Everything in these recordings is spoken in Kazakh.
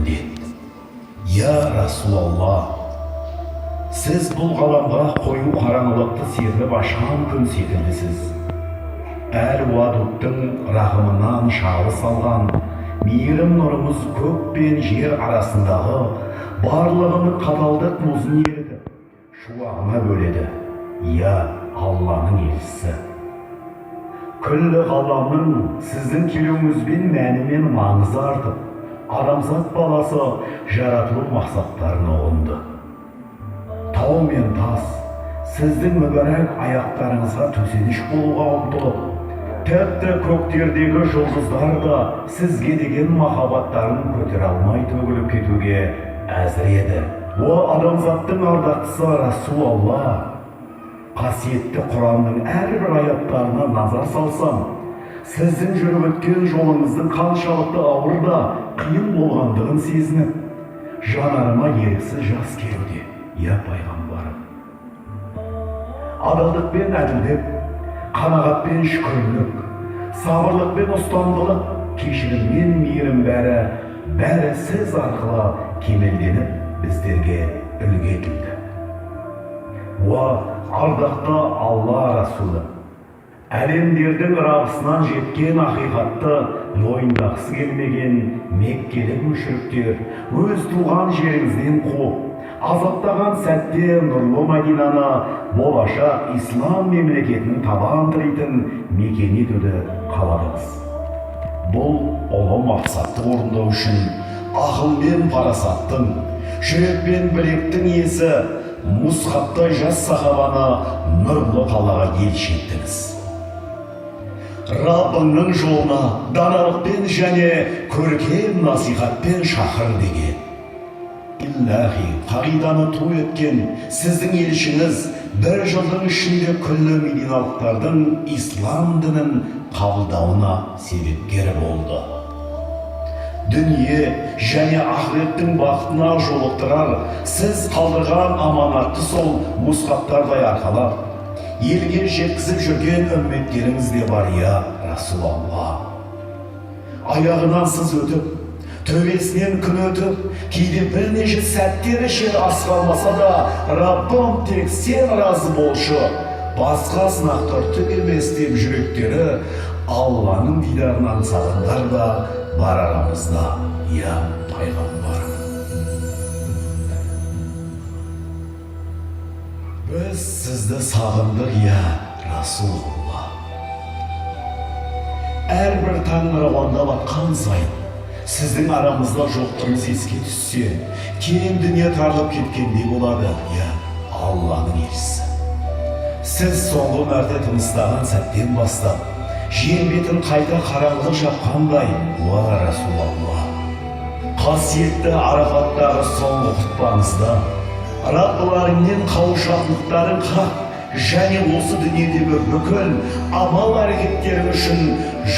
міндет. Я Расулалла, сіз бұл ғаламға қою қараңғылықты серіліп ашқан күн секілдісіз. Әл-Уадудтың рахымынан шағылыс алған мейірім нұрымыз көк пен жер арасындағы барлығының қаталдық мұзын ерітіп, шуағына бөледі. Я Алланың елшісі. Күллі ғаламның сіздің келуіңізбен мәні мен маңызы артып, адамзат баласы жаратылу мақсаттарын ұғынды. Тау мен тас сіздің мүбәрәк аяқтарыңызға төсеніш болуға ұмтылып, тіпті көктердегі жұлдыздар да сізге деген махаббаттарын көтере алмай төгіліп кетуге әзір еді. О адамзаттың ардақтысы Расулалла, қасиетті Құранның әрбір аяттарына назар салсам, сіздің жүріп өткен жолыңыздың қаншалықты ауыр да қиын болғандығын сезініп, жанарыма еріксіз жас келуде. Я пайғамбарым, адалдықпен әділдік, қанағатпен шүкірлік, сабырлықпен ұстамдылық, кешіріммен мейірім бәрі сіз арқылы кемелденіп біздерге үлгі етілді. Уа ардақты Алла Расулы, әлемдердің рабысынан жеткен ақиқатты мойындағысы келмеген меккелік мүшриктер өз туған жеріңізден қуып, азаптаған сәтте нұрлы Мәдинаны болашақ ислам мемлекетінің табан тірейтін мекен етуді қаладыңыз. Бұл ұлы мақсатты орындау үшін ақыл мен парасаттың, жүрек пен білектің иесі Мұсхабтай жас сахабаны нұрлы қалаға елші еттіңіз. Раббыңның жолына даналықпен және көркем насихатпен шақыр деген. Иллахи қағиданы ту еткен сіздің елшіңіз бір жылдың ішінде күллі мединалықтардың ислам дінін қабылдауына себепкер болды. Дүние және ақыреттің бақытына жолықтырар сіз қалдырған аманатты сол Мұсхабтардай арқалап, елге жеткізіп жүрген үмметтеріңіз де бар, я Расулалла. Аяғынан сіз өтіп, төбесінен күн өтіп, кейде бірнеше сәттері жер асқалмаса да, Раббым тек сен разы болшы, басқа сынақтар түк емес деп жүректері Алланың дидарын аңсағандар да бар арамызда, я пайғамбарым. Біз сізді сағындық, я Расулалла. Әрбір таң рауандап атқан сайын, сіздің арамызда жоқтығыңыз еске түссе, кейін дүние тарылып кеткендей болады, я Алланың елшісі. Сіз соңғы мәрте тыныстаған сәттен бастап, жер бетін қайта қараңғылық жапқандай, уа Расулалла, қасиетті Арафаттағы соңғы құтпаңызда Раббыларыңмен қауышатындықтарын қақ және осы дүниедегі бүкіл амал әрекеттерің үшін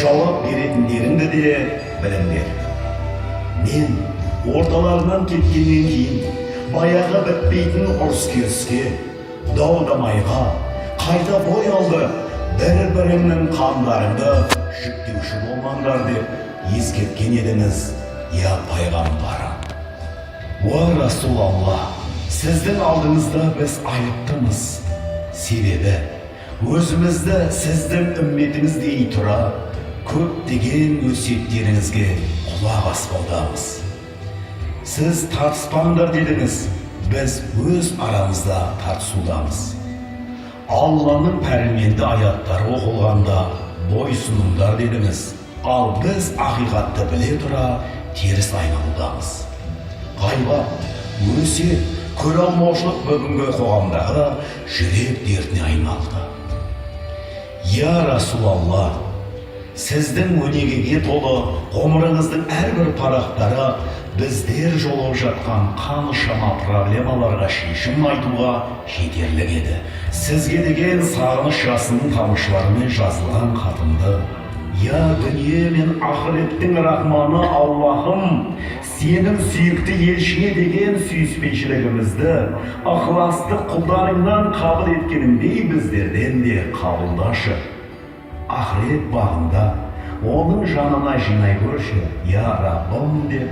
жауап беретіндеріңді де біліңдер. Мен орталарынан кеткеннен кейін баяғы бітпейтін ұрыс-керіске, дау-дамайға қайта бой алды, бір-біріңнің қандарыңды жүктеуші болмаңдар деп ескерткен едіңіз, я пайғамбарым. Уа Расулалла, сіздің алдыңызда біз айыптымыз. Себебі өзімізді сіздің үмметіңіз дей тұра, көптеген өсиеттеріңізге құлақ аспаудамыз. Сіз тартыспаңдар дедіңіз, біз өз арамызда тартысудамыз. Алланың пәрменді аяттары оқылғанда бойсұныңдар дедіңіз, ал біз ақиқатты біле тұра теріс айналудамыз. Ғайбат, өсиет, көре алмаушылық бүгінгі қоғамдағы жүрек дертіне айналды. Я Расулалла, сіздің өнегеге толы ғұмырыңыздың әрбір парақтары біздер жолып жатқан қаншама проблемаларға шешім айтуға жетерлік еді. Сізге деген сағыныш жасының тамшыларымен жазылған хатымды, я дүние мен ақыреттің рахманы Аллахым, сенің сүйікті елшіңе деген сүйіспеншілігімізді ықыласты құлдарыңнан қабыл еткеніңдей біздерден де қабылдашы. Ақырет бағында оның жанына жинай көрші, я Раббым деп